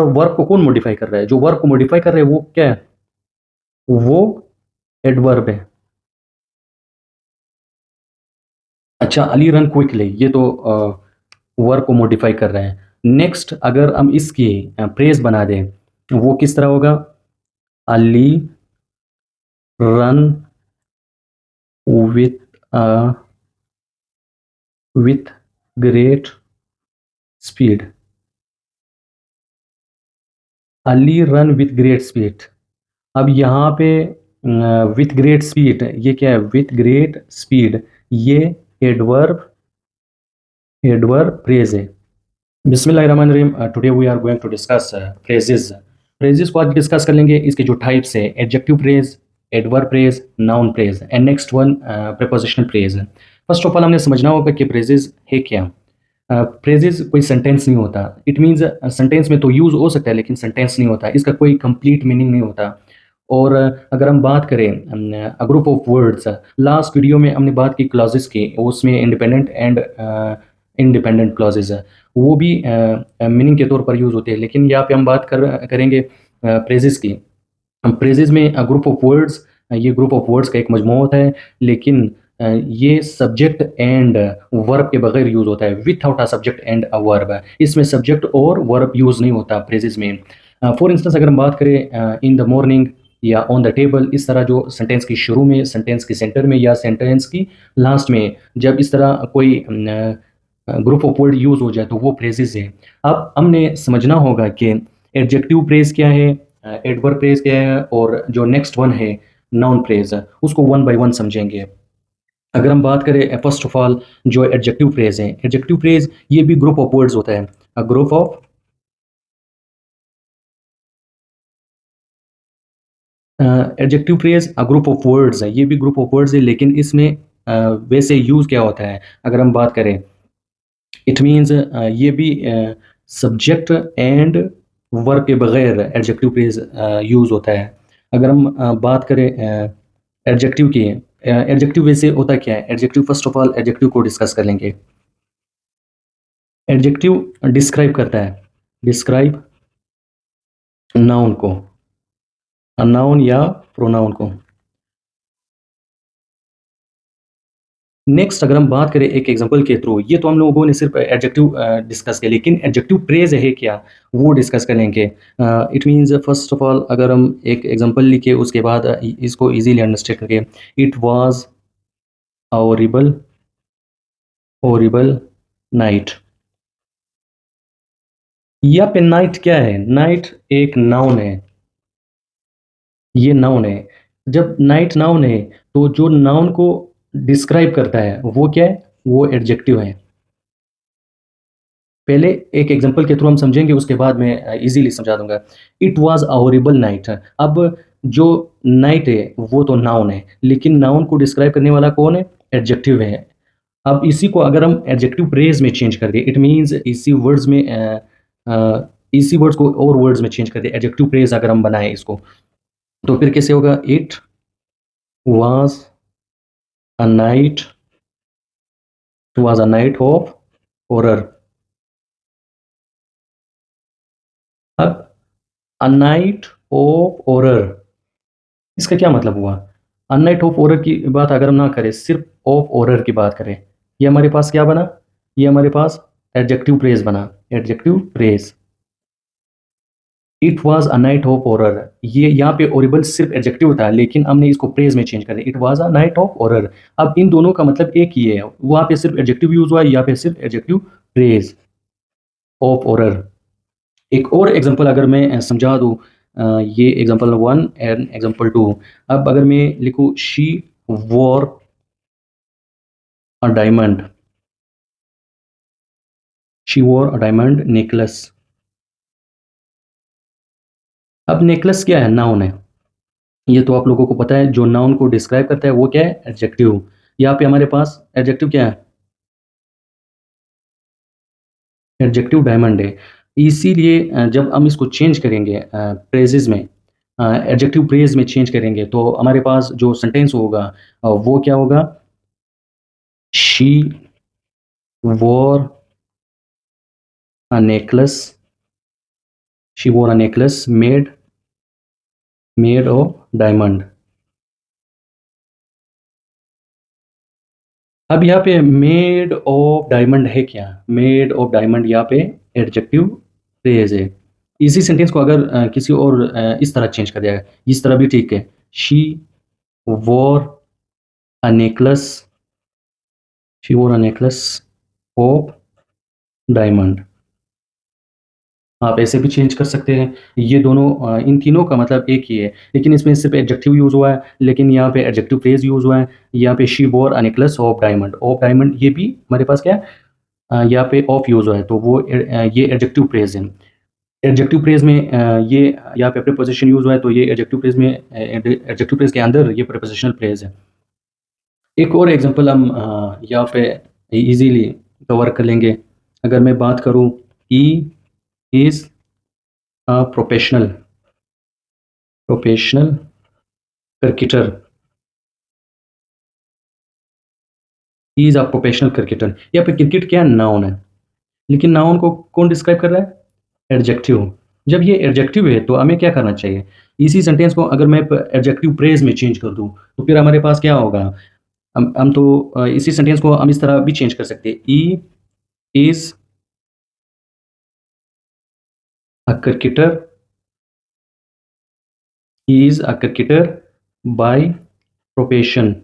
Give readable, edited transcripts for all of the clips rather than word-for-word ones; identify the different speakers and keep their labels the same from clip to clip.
Speaker 1: Verb को कौन modify कर रहा है? जो वर्ब को मॉडिफाई कर रहा है वो क्या है? वो एडवर्ब है। अच्छा, अली रन क्विकली, ये तो वर्ब को मॉडिफाई कर रहे हैं। नेक्स्ट अगर हम इसकी प्रेज बना दें, वो किस तरह होगा? Ali run with with great speed. Ali run with great speed. अब यहाँ पे विथ ग्रेट स्पीड, ये क्या है? विथ ग्रेट स्पीड, ये एडवर्ब एडवर्ब फ्रेज है। बिस्मिल्लाहिर्रहमानिर्रहीम। Today we are going to discuss phrases. Phrases को आज डिस्कस कर लेंगे। इसके जो टाइप्स है, adjective phrase, adverb phrase, noun phrase and next one prepositional phrase. First of all हमने समझना होगा कि फ्रेजेस है क्या। फ्रेजेस कोई सेंटेंस नहीं होता। इट मीन्स सेंटेंस में तो यूज़ हो सकता है लेकिन सेंटेंस नहीं होता, इसका कोई कंप्लीट मीनिंग नहीं होता। और अगर हम बात करें group of words, last video में हमने बात की क्लॉजेस की, उसमें इंडिपेंडेंट एंड इंडिपेंडेंट क्लॉजेज है, वो भी मीनिंग के तौर पर यूज़ होते हैं। लेकिन यहाँ पे हम बात करेंगे प्रेजेस की। प्रेजेस में ग्रुप ऑफ वर्ड्स, ये ग्रुप ऑफ वर्ड्स का एक मजमू होता है, लेकिन ये सब्जेक्ट एंड वर्ब के बगैर यूज़ होता है, without a subject and a verb. इसमें सब्जेक्ट और वर्ब यूज़ नहीं होता प्रेजेस में। फॉर इंस्टेंस अगर हम बात करें इन द मॉर्निंग या ऑन द टेबल, इस तरह जो सेंटेंस की शुरू में, सेंटेंस के सेंटर में या सेंटेंस की लास्ट में जब इस तरह कोई ग्रुप ऑफ वर्ड यूज़ हो जाए तो वो फ्रेजेस है। अब हमने समझना होगा कि एडजेक्टिव फ्रेज क्या है, एडवर्ब फ्रेज क्या है, और जो नेक्स्ट वन है नाउन फ्रेज, उसको वन बाय वन समझेंगे। अगर हम बात करें फर्स्ट ऑफ ऑल जो एडजेक्टिव फ्रेज है, एडजेक्टिव फ्रेज ये भी ग्रुप ऑफ वर्ड्स होता है। A group of adjective phrase a group of words है, ये भी ग्रुप ऑफ वर्ड्स है, लेकिन इसमें वैसे यूज़ क्या होता है अगर हम बात करें, इट मीन्स ये भी सब्जेक्ट एंड वर्ब के बगैर एडजेक्टिव फ्रेज यूज़ होता है। अगर हम बात करें एडजेक्टिव की, एडजेक्टिव वैसे होता क्या है? Adjective first of all adjective को डिस्कस कर लेंगे। एडजेक्टिव डिस्क्राइब करता है, डिस्क्राइब नाउन को, नाउन या प्रोनाउन को। नेक्स्ट अगर हम बात करें एक एग्जांपल के थ्रू, ये तो हम लोगों ने सिर्फ एडजेक्टिव डिस्कस किया, लेकिन एडजेक्टिव प्रेज है क्या, वो डिस्कस कर लेंगे। It means first of all अगर हम एक एग्जांपल लिखे, उसके बाद इसको इजीली अंडरस्टैंड करके, it was horrible, horrible night. यहाँ पे नाइट क्या है? नाइट एक नाउन है, ये नाउन है। जब नाइट नाउन है तो जो नाउन को डिस्क्राइब करता है वो क्या है? वो एडजेक्टिव है। पहले एक एग्जांपल के थ्रू हम समझेंगे, उसके बाद मैं इजीली समझा दूंगा। It was a horrible night. अब जो नाइट है वो तो नाउन है, लेकिन नाउन को डिस्क्राइब करने वाला कौन है? एडजेक्टिव है। अब इसी को अगर हम एडजेक्टिव फ्रेज में चेंज कर दें, इट मीन्स इसी वर्ड्स में इसी वर्ड्स को और वर्ड्स में चेंज कर दें, एडजेक्टिव फ्रेज अगर हम बनाएं इसको, तो फिर कैसे होगा? It was a night, was a night of horror. अब अ नाइट ऑफ हॉरर, इसका क्या मतलब हुआ? अ नाइट ऑफ हॉरर की बात अगर हम ना करें, सिर्फ ऑफ हॉरर की बात करें, ये हमारे पास क्या बना? ये हमारे पास एडजेक्टिव फ्रेज बना, adjective phrase. It was a night of horror, ये यहाँ पे ओरेबल सिर्फ एडजेक्टिव था, लेकिन हमने इसको प्रेज में चेंज कर दिया, it was a night of horror. अब इन दोनों का मतलब एक ही है, वहाँ पे सिर्फ एडजेक्टिव यूज हुआ है, यहाँ पे सिर्फ एडजेक्टिव फ्रेज ऑफ हॉरर। एक और एग्जांपल अगर मैं समझा दूँ, ये example one and example two. अब अगर मैं लिखूँ she wore a diamond, she wore a diamond necklace. अब नेकलेस क्या है? नाउन है, ये तो आप लोगों को पता है। जो नाउन को डिस्क्राइब करता है वो क्या है? एडजेक्टिव। यहाँ पे हमारे पास एडजेक्टिव क्या है? एडजेक्टिव डायमंड है। इसीलिए जब हम इसको चेंज करेंगे प्रेजेस में, एडजेक्टिव प्रेज में चेंज करेंगे, तो हमारे पास जो सेंटेंस होगा वो क्या होगा? She wore a necklace, she वोर a necklace made of diamond. अब यहाँ पे मेड ऑफ डायमंड है क्या? मेड ऑफ डायमंड यहाँ पे एडजेक्टिव फ्रेज है। इसी सेंटेंस को अगर किसी और इस तरह चेंज कर दिया जाए, इस तरह भी ठीक है। शी वोर अ नेकलेस शी वोर अ नेकलेस ऑफ डायमंड। आप ऐसे भी चेंज कर सकते हैं। ये दोनों इन तीनों का मतलब एक ही है, लेकिन इसमें सिर्फ एडजेक्टिव यूज़ हुआ है, लेकिन यहाँ पे एडजेक्टिव फ्रेज यूज़ हुआ है। यहाँ पे शी वोर अ नेकलेस ऑफ डायमंड, ये भी हमारे पास क्या है, यहाँ पे ऑफ यूज़ हुआ है, तो वो ये एडजेक्टिव फ्रेज है। एडजेक्टिव फ्रेज में ये यहाँ पे प्रीपोजिशन यूज़ हुआ है, तो ये एडजेक्टिव फ्रेज में एडजेक्टिव फ्रेज के अंदर ये प्रीपोजिशनल फ्रेज है। एक और एग्जांपल हम यहाँ पे इजीली कवर कर लेंगे। अगर मैं बात करूँ, he is a professional cricketer. He is a professional cricketer. यहाँ पे क्रिकेट क्या है? नाउन है, लेकिन नाउन को कौन डिस्क्राइब कर रहा है? एडजेक्टिव। जब ये एडजेक्टिव है तो हमें क्या करना चाहिए? इसी सेंटेंस को अगर मैं एडजेक्टिव फ्रेज में चेंज कर दूं, तो फिर हमारे पास क्या होगा? हम तो इसी सेंटेंस को हम इस तरह भी चेंज कर सकते हैं। He is a cricketer he is a cricketer by profession.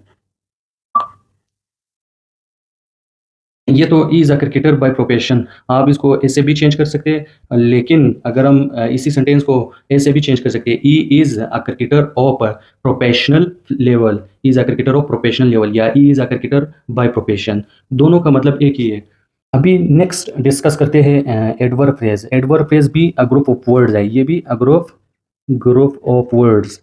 Speaker 1: ये तो is a cricketer by profession, आप इसको ऐसे भी चेंज कर सकते हैं, लेकिन अगर हम इसी सेंटेंस को ऐसे भी चेंज कर सकते हैं, he is a cricketer of professional level. Is a cricketer of professional level या he is a cricketer by profession, दोनों का मतलब एक ही है। अभी नेक्स्ट डिस्कस करते हैं एडवर्ब फ्रेज। एडवर्ब फ्रेज भी अ ग्रुप ऑफ वर्ड्स है, ये भी अ ग्रुप ऑफ वर्ड्स।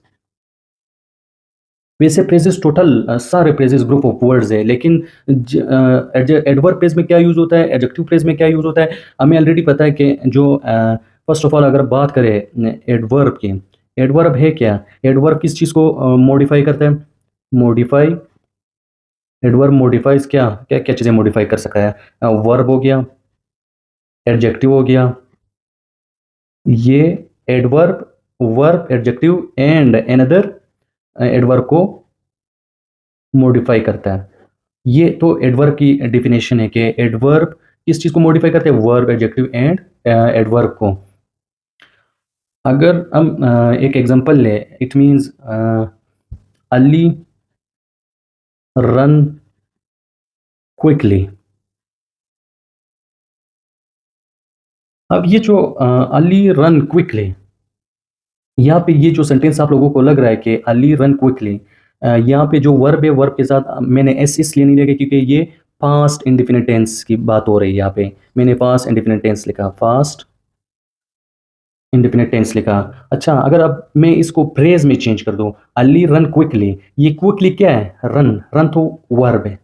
Speaker 1: वैसे फ्रेजेस टोटल सारे फ्रेजेस ग्रुप ऑफ वर्ड्स है, लेकिन एडवर्ब फ्रेज में क्या यूज होता है, एडजेक्टिव फ्रेज में क्या यूज होता है, हमें ऑलरेडी पता है कि जो फर्स्ट ऑफ ऑल अगर बात करें एडवर्ब की, एडवर्ब है क्या? एडवर्ब किस चीज़ को मॉडिफाई करता है? मॉडिफाई। एडवर्ब मॉडिफाइज क्या क्या क्या चीज़ें मॉडिफाई कर सकता है? वर्ब हो गया, एडजेक्टिव हो गया, ये adverb, verb, adjective and another adverb को मॉडिफाई करता है। ये तो एडवर्ब की डेफिनेशन है कि एडवर्ब किस चीज़ को मॉडिफाई करते हैं? वर्ब, एडजेक्टिव एंड एडवर्ब को। अगर हम एक एग्जांपल ले, it means Ali run quickly. अब ये जो अली रन क्विकली, यहाँ पे ये जो सेंटेंस आप लोगों को लग रहा है कि अली रन क्विकली, यहाँ पे जो वर्ब है, वर्ब के साथ मैंने एस इसलिए नहीं लिखा क्योंकि ये पास्ट इंडिफिनिट टेंस की बात हो रही है। यहाँ पे मैंने पास्ट इंडिफिनिट टेंस लिखा, फास्ट इंडिफिनिट टेंस लिखा। अच्छा, अगर अब मैं इसको फ्रेज में चेंज कर दूं, अली रन क्विकली, ये क्विकली क्या है? रन। रन तो वर्ब है,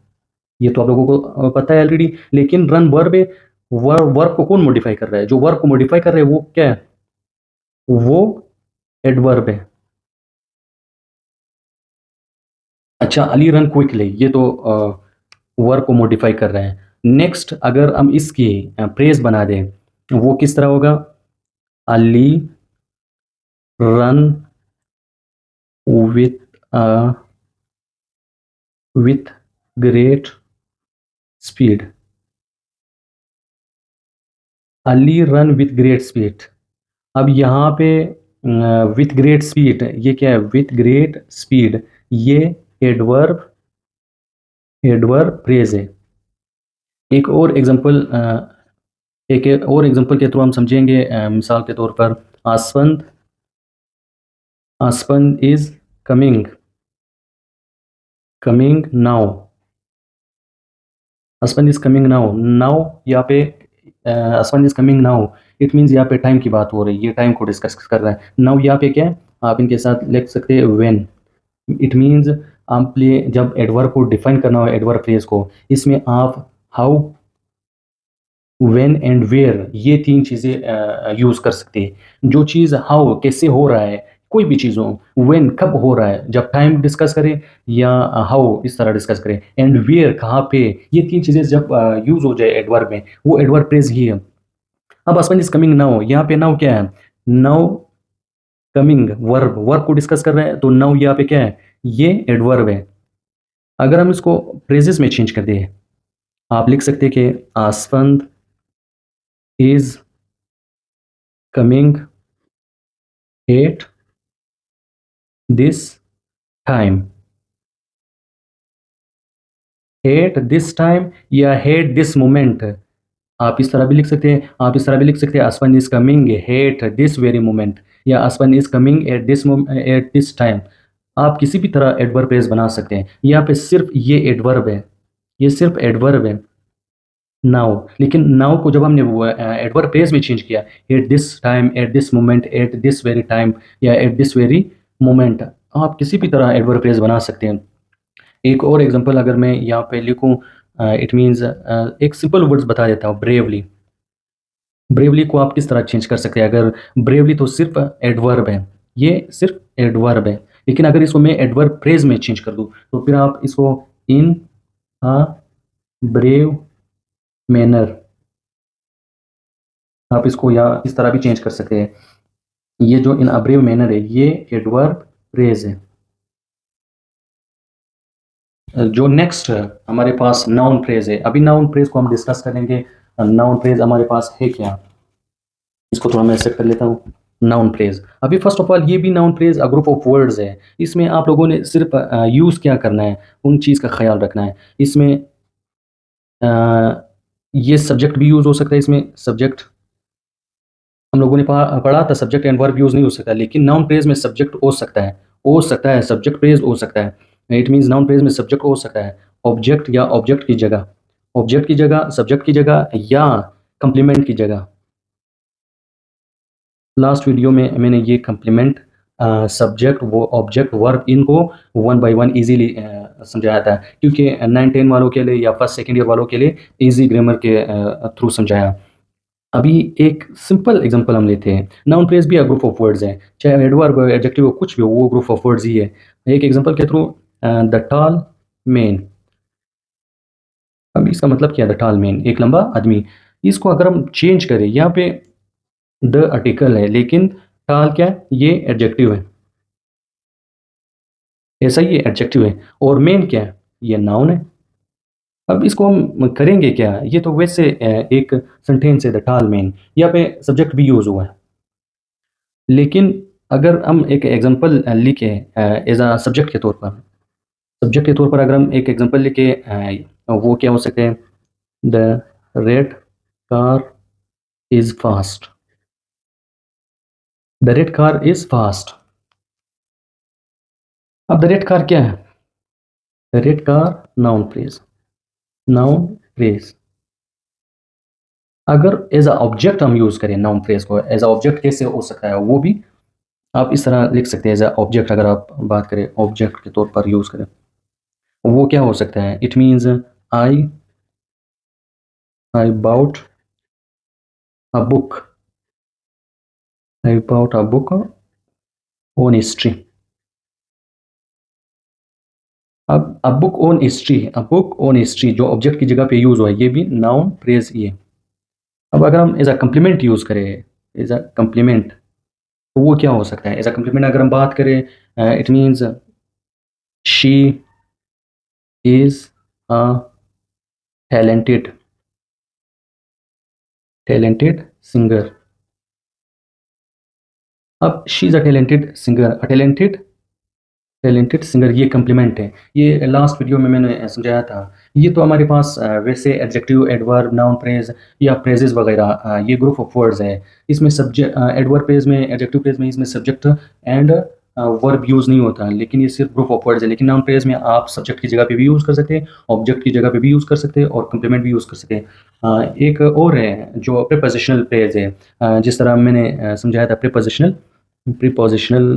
Speaker 1: ये तो आप लोगों को पता है ऑलरेडी, लेकिन रन वर्ब है। वर्ब को कौन मॉडिफाई कर रहा है? जो वर्ब को मॉडिफाई कर रहा है वो क्या है? वो एडवर्ब है। अच्छा, अली रन क्विकली, ये तो वर्ब को मॉडिफाई कर रहे हैं। नेक्स्ट अगर हम इसकी फ्रेज बना दें, वो किस तरह होगा? Ali run with with great speed. Ali run with great speed. अब यहाँ पे विथ ग्रेट स्पीड, ये क्या है? विथ ग्रेट स्पीड, ये एडवर्ब एडवर्ब फ्रेज है। एक और एग्जांपल एक और एग्जांपल के थ्रू हम समझेंगे। मिसाल के तौर पर, Asfand Asfand is coming coming now. Asfand is coming now. Now यहाँ पे Asfand is coming now, it means यहाँ पे टाइम की बात हो रही है, ये टाइम को डिस्कस कर रहा है। नाउ यहाँ पे क्या है? आप इनके साथ लिख सकते हैं व्हेन। इट मीन्स आप जब एडवर्ब को डिफाइन करना हो, एडवर्ब फ्रेज को, इसमें आप हाउ, व्हेन एंड वेयर, ये तीन चीज़ें यूज़ कर सकते हैं। जो चीज़ हाउ, कैसे हो रहा है, कोई भी चीज़ हो, व्हेन, कब हो रहा है, जब टाइम डिस्कस करें, या हाउ इस तरह डिस्कस करें, एंड वेयर, कहाँ पे, ये तीन चीज़ें जब यूज़ हो जाए एडवर्ब में, वो एडवर्ब फ्रेज ही है। अब हस्बैंड इज कमिंग नाउ, यहाँ पे नाउ क्या है? नाउ कमिंग वर्ब, वर्ब को डिस्कस कर रहे हैं, तो नाउ यहाँ पे क्या है, ये एडवर्ब है। अगर हम इसको प्रेजेस में चेंज कर दें, आप लिख सकते हैं कि Asfand is coming at this time, at this time या एट दिस मोमेंट, आप इस तरह भी लिख सकते हैं। आप इस तरह भी लिख सकते हैं Asfand is coming at this very moment, या Asfand is coming at this time. आप किसी भी तरह एडवर्ब फ्रेज बना सकते हैं। यहाँ पे सिर्फ ये एडवर्ब है, ये सिर्फ एडवर्ब है नाउ। लेकिन नाउ को जब हमने वो एडवर्ब फ्रेज में चेंज किया, eight this time, at this moment, eight this very time या एट दिस वेरी मोमेंट, आप किसी भी तरह एडवर्ब फ्रेज बना सकते हैं। एक और एग्जांपल अगर मैं यहाँ पे लिखूँ, इट मीन्स एक सिंपल वर्ड्स बता देता हूँ, ब्रेवली। ब्रेवली को आप किस तरह चेंज कर सकते हैं? अगर ब्रेवली तो सिर्फ एडवर्ब है, ये सिर्फ एडवर्ब है, लेकिन अगर इसको मैं एडवर्ब फ्रेज में चेंज कर दूं, तो फिर आप इसको इन अ ब्रेव मैनर, आप इसको या इस तरह भी चेंज कर सकते हैं। ये जो इन अ ब्रेव मैनर है, ये एडवर्ब फ्रेज है। जो नेक्स्ट हमारे पास नाउन फ्रेज है, अभी नाउन फ्रेज को हम डिस्कस करेंगे। नाउन फ्रेज हमारे पास है क्या, इसको थोड़ा मैं सेट कर लेता हूँ। नाउन फ्रेज, अभी फर्स्ट ऑफ ऑल ये भी noun phrase group of words है। इसमें आप लोगों ने सिर्फ यूज़ क्या करना है, उन चीज़ का ख्याल रखना है। इसमें ये सब्जेक्ट भी यूज़ हो सकता है, इसमें सब्जेक्ट हम लोगों ने पढ़ा था, सब्जेक्ट एंड वर्ब यूज़ नहीं हो सकता, लेकिन नाउन फ्रेज में सब्जेक्ट हो सकता है, सब्जेक्ट फ्रेज हो सकता है। इट मीन्स नाउन फ्रेज में सब्जेक्ट हो सकता है ऑब्जेक्ट या ऑब्जेक्ट की जगह, ऑब्जेक्ट की जगह, सब्जेक्ट की जगह या कंप्लीमेंट की जगह। लास्ट वीडियो में मैंने ये कंप्लीमेंट, सब्जेक्ट, वो ऑब्जेक्ट, वर्ब, इनको वन बाय वन इजीली समझाया था, क्योंकि 9-10 वालों के लिए या फर्स्ट सेकेंड ईयर वालों के लिए इजी ग्रामर के थ्रू समझाया। अभी एक सिंपल एग्जांपल हम लेते हैं। नाउन फ्रेज भी ग्रुप ऑफ वर्ड्स है, चाहे एडवर्ब एडजेक्टिव हो, कुछ भी हो, वो ग्रुप ऑफ वर्ड्स ही है। एक एग्जांपल के थ्रू, द टॉल मैन। अब इसका मतलब क्या है, द टॉल मैन, एक लंबा आदमी। इसको अगर हम चेंज करें, यहाँ पे द आर्टिकल है, लेकिन टॉल क्या है, ये एडजेक्टिव है, ऐसा ही एडजेक्टिव है। और मेन क्या है, ये नाउन है। अब इसको हम करेंगे क्या, ये तो वैसे एक सेंटेंस है, द टॉल मैन, यहाँ पे सब्जेक्ट भी यूज हुआ है। लेकिन अगर हम एक एग्जांपल लिखे एज अ सब्जेक्ट के तौर पर, सब्जेक्ट के तौर पर अगर हम एक एग्जांपल लिखे, वो क्या हो सकते हैं, the red car is fast, the red car is fast. अब द रेड कार क्या है, the red car noun phrase, noun phrase. अगर एज अ ऑब्जेक्ट हम यूज करें नाउन फ्रेज को, एज अ ऑब्जेक्ट कैसे हो सकता है, वो भी आप इस तरह लिख सकते हैं। एज अ ऑब्जेक्ट अगर आप बात करें, ऑब्जेक्ट के तौर पर यूज करें, वो क्या हो सकता है, it means I I bought a book, I bought a book on history. अब a book on history, a book on history जो ऑब्जेक्ट की जगह पे यूज हुआ है, ये भी नाउन फ्रेज ही है। अब अगर हम एज अ कम्प्लीमेंट यूज करें, एज अ कम्प्लीमेंट, तो वो क्या हो सकता है, एज अ कम्प्लीमेंट अगर हम बात करें, it means she is a talented, talented singer. अब she is a talented singer, a talented, talented singer, ये कम्प्लीमेंट है। ये लास्ट वीडियो में मैंने समझाया था। ये तो हमारे पास वैसे एडजेक्टिव, एडवर्ब, नाउन फ्रेज या फ्रेजेस वगैरह, ये ग्रुप ऑफ वर्ड्स है। इसमें सब्जेक्ट, एडवर्ब फ्रेज में, एडजेक्टिव फ्रेज में, इसमें सब्जेक्ट एंड वर्ब यूज नहीं होता, लेकिन ये सिर्फ ग्रुप ऑफ वर्ड्स है। लेकिन नाउन फ्रेज में आप सब्जेक्ट की जगह पे भी यूज कर सकते हैं, ऑब्जेक्ट की जगह पे भी यूज कर सकते हैं, और कंप्लीमेंट भी यूज कर सकते हैं। एक और है जो प्रीपोजिशनल फ्रेज है, जिस तरह मैंने समझाया था, prepositional, prepositional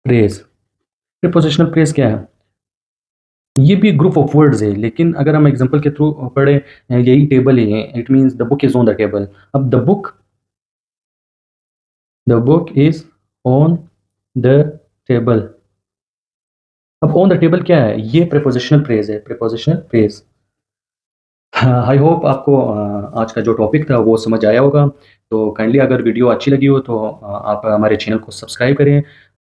Speaker 1: phrase. Prepositional phrase क्या है, ये भी ग्रुप ऑफ वर्ड्स है, लेकिन अगर हम एग्जांपल के थ्रू पढ़े, यही टेबल ही है, it means the book is on the table. अब the book is on the table. अब ऑन द टेबल क्या है, ये प्रीपोजिशनल फ्रेज है, प्रीपोजिशनल फ्रेज। आई होप आपको आज का जो टॉपिक था वो समझ आया होगा। तो काइंडली अगर वीडियो अच्छी लगी हो तो आप हमारे चैनल को सब्सक्राइब करें